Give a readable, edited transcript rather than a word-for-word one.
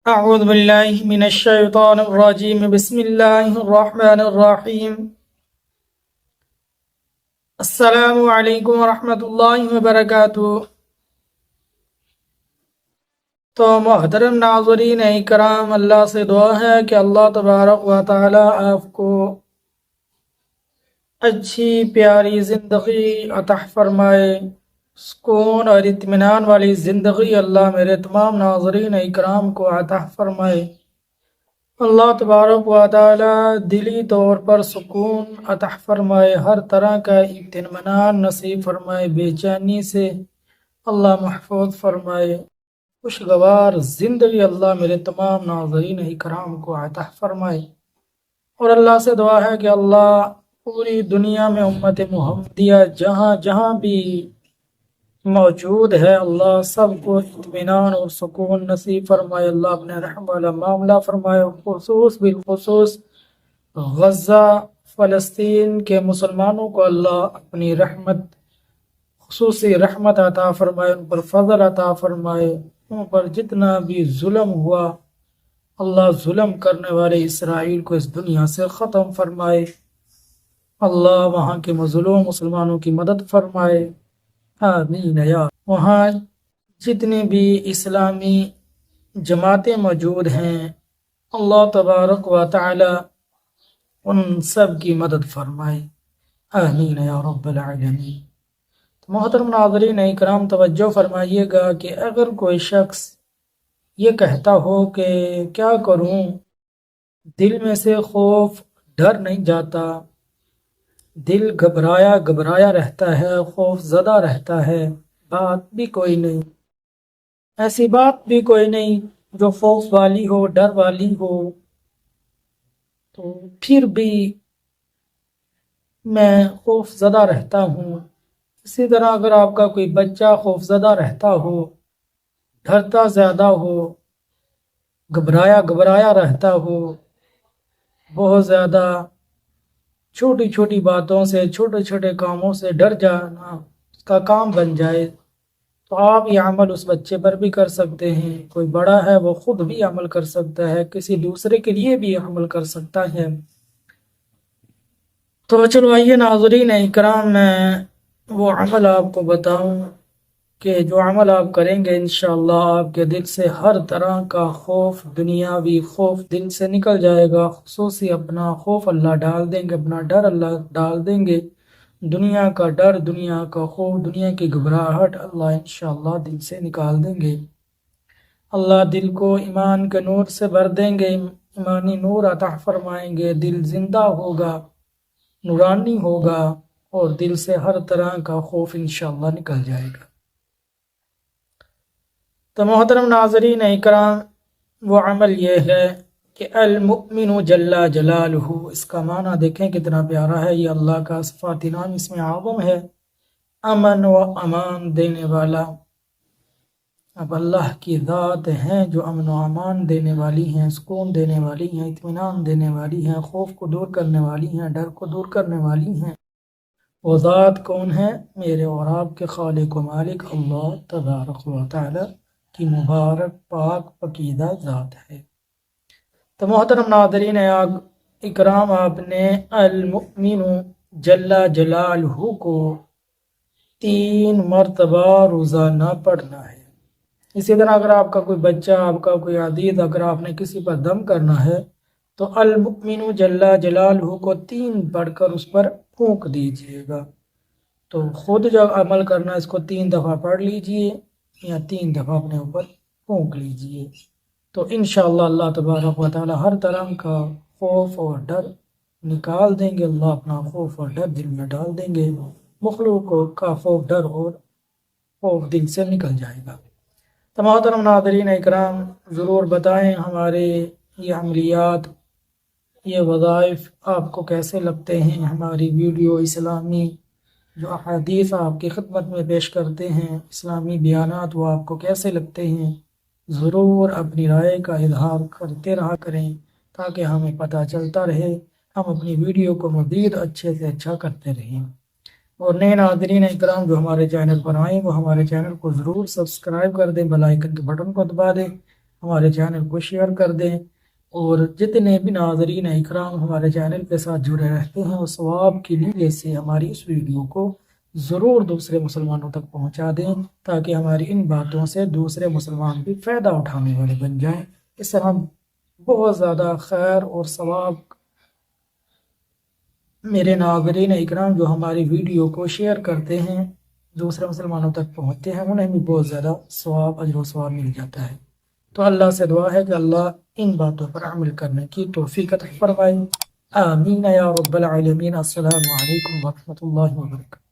أعوذ بالله من الشيطان الرجيم بسم الله الرحمن الرحيم السلام علیکم ورحمۃ اللہ وبرکاتہ۔ تو محترم ناظرین اکرام، اللہ سے دعا ہے کہ اللہ تبارک و تعالی آپ کو اچھی پیاری زندگی عطا فرمائے، سکون اور اطمینان والی زندگی اللہ میرے تمام ناظرین اکرام کو عطا فرمائے۔ اللہ تبارک و تعالی دلی طور پر سکون عطا فرمائے، ہر طرح کا اطمینان نصیب فرمائے، بے چینی سے اللہ محفوظ فرمائے، خوشگوار زندگی اللہ میرے تمام ناظرین اکرام کو عطا فرمائے۔ اور اللہ سے دعا ہے کہ اللہ پوری دنیا میں امت محمدیہ جہاں جہاں بھی موجود ہے، اللہ سب کو اطمینان اور سکون نصیب فرمائے، اللہ اپنے رحم والا معاملہ فرمائے، بالخصوص غزہ فلسطین کے مسلمانوں کو اللہ اپنی رحمت، خصوصی رحمت عطا فرمائے، ان پر فضل عطا فرمائے، ان پر جتنا بھی ظلم ہوا اللہ ظلم کرنے والے اسرائیل کو اس دنیا سے ختم فرمائے، اللہ وہاں کے مظلوم مسلمانوں کی مدد فرمائے، آمین یا۔ وہاں جتنی بھی اسلامی جماعتیں موجود ہیں اللہ تبارک و تعالی ان سب کی مدد فرمائے، آمین یا رب العالمین۔ محترم ناظرین اکرام، توجہ فرمائیے گا کہ اگر کوئی شخص یہ کہتا ہو کہ کیا کروں، دل میں سے خوف ڈر نہیں جاتا، دل گھبرایا رہتا ہے، خوف زدہ رہتا ہے، بات بھی کوئی نہیں، ایسی بات بھی کوئی نہیں جو خوف والی ہو، ڈر والی ہو، تو پھر بھی میں خوف زدہ رہتا ہوں۔ اسی طرح اگر آپ کا کوئی بچہ خوف زدہ رہتا ہو، ڈرتا زیادہ ہو، گھبرایا رہتا ہو، بہت زیادہ چھوٹی چھوٹی باتوں سے، چھوٹے چھوٹے کاموں سے ڈر جانا اس کا کام بن جائے، تو آپ یہ عمل اس بچے پر بھی کر سکتے ہیں۔ کوئی بڑا ہے وہ خود بھی عمل کر سکتا ہے، کسی دوسرے کے لیے بھی عمل کر سکتا ہے۔ تو چلو آئیے ناظرین اکرام، میں وہ عمل آپ کو بتاؤں کہ جو عمل آپ کریں گے انشاءاللہ آپ کے دل سے ہر طرح کا خوف، دنیاوی خوف دل سے نکل جائے گا، خصوصی اپنا خوف اللہ ڈال دیں گے، اپنا ڈر اللہ ڈال دیں گے، دنیا کا ڈر، دنیا کا خوف، دنیا کی گھبراہٹ اللہ انشاءاللہ دل سے نکال دیں گے۔ اللہ دل کو ایمان کے نور سے بھر دیں گے، ایمانی نور عطا فرمائیں گے، دل زندہ ہوگا، نورانی ہوگا، اور دل سے ہر طرح کا خوف انشاءاللہ نکل جائے گا۔ تو محترم ناظرین اکرام، وہ عمل یہ ہے کہ المؤمن جل جلالہ، اس کا معنی دیکھیں کتنا پیارا ہے، یہ اللہ کا صفاتی نام اس میں اعظم ہے، امن و امان دینے والا۔ اب اللہ کی ذات ہیں جو امن و امان دینے والی ہیں، سکون دینے والی ہیں، اطمینان دینے والی ہیں، خوف کو دور کرنے والی ہیں، ڈر کو دور کرنے والی ہیں۔ وہ ذات کون ہے؟ میرے اور آپ کے خالق و مالک اللہ تبارک و تعالی کی مبارک پاک پکیدہ ذات ہے۔ تو محترم ناظرین اکرام، آپ نے المؤمن جل جلالہ کو 3 مرتبہ روزانہ پڑھنا ہے۔ اسی طرح اگر آپ کا کوئی بچہ، آپ کا کوئی عزیز، اگر آپ نے کسی پر دم کرنا ہے تو المؤمن جل جلالہ کو 3 پڑھ کر اس پر پھونک دیجئے گا۔ تو خود جو عمل کرنا ہے اس کو 3 دفعہ پڑھ لیجئے یا 3 دفعہ اپنے اوپر پھونک لیجئے، تو انشاءاللہ اللہ تبارک و تعالی ہر طرح کا خوف اور ڈر نکال دیں گے، اللہ اپنا خوف اور ڈر دل میں ڈال دیں گے، مخلوق کا خوف، ڈر اور خوف دل سے نکل جائے گا۔ تو محترم ناظرین اکرام، ضرور بتائیں ہمارے یہ عملیات، یہ وظائف آپ کو کیسے لگتے ہیں، ہماری ویڈیو اسلامی جو احادیث آپ کی خدمت میں پیش کرتے ہیں، اسلامی بیانات، وہ آپ کو کیسے لگتے ہیں، ضرور اپنی رائے کا اظہار کرتے رہا کریں تاکہ ہمیں پتہ چلتا رہے، ہم اپنی ویڈیو کو مزید اچھے سے اچھا کرتے رہیں۔ اور نئے ناظرین اکرام جو ہمارے چینل پر آئیں وہ ہمارے چینل کو ضرور سبسکرائب کر دیں، بیل آئیکن کے بٹن کو دبا دیں ہمارے چینل کو شیئر کر دیں، اور جتنے بھی ناظرین اکرام ہمارے چینل کے ساتھ جڑے رہتے ہیں اس ثواب کی نیت سے ہماری اس ویڈیو کو ضرور دوسرے مسلمانوں تک پہنچا دیں، تاکہ ہماری ان باتوں سے دوسرے مسلمان بھی فائدہ اٹھانے والے بن جائیں۔ اس سے ہم بہت زیادہ خیر اور ثواب، میرے ناظرین اکرام جو ہماری ویڈیو کو شیئر کرتے ہیں دوسرے مسلمانوں تک پہنچتے ہیں، انہیں بھی بہت زیادہ ثواب، اجر و ثواب مل جاتا ہے۔ تو اللہ سے دعا ہے کہ اللہ ان باتوں پر عمل کرنے کی توفیق عطا فرمائے، آمین یا رب العالمین۔ السلام علیکم ورحمۃ اللہ وبرکاتہ۔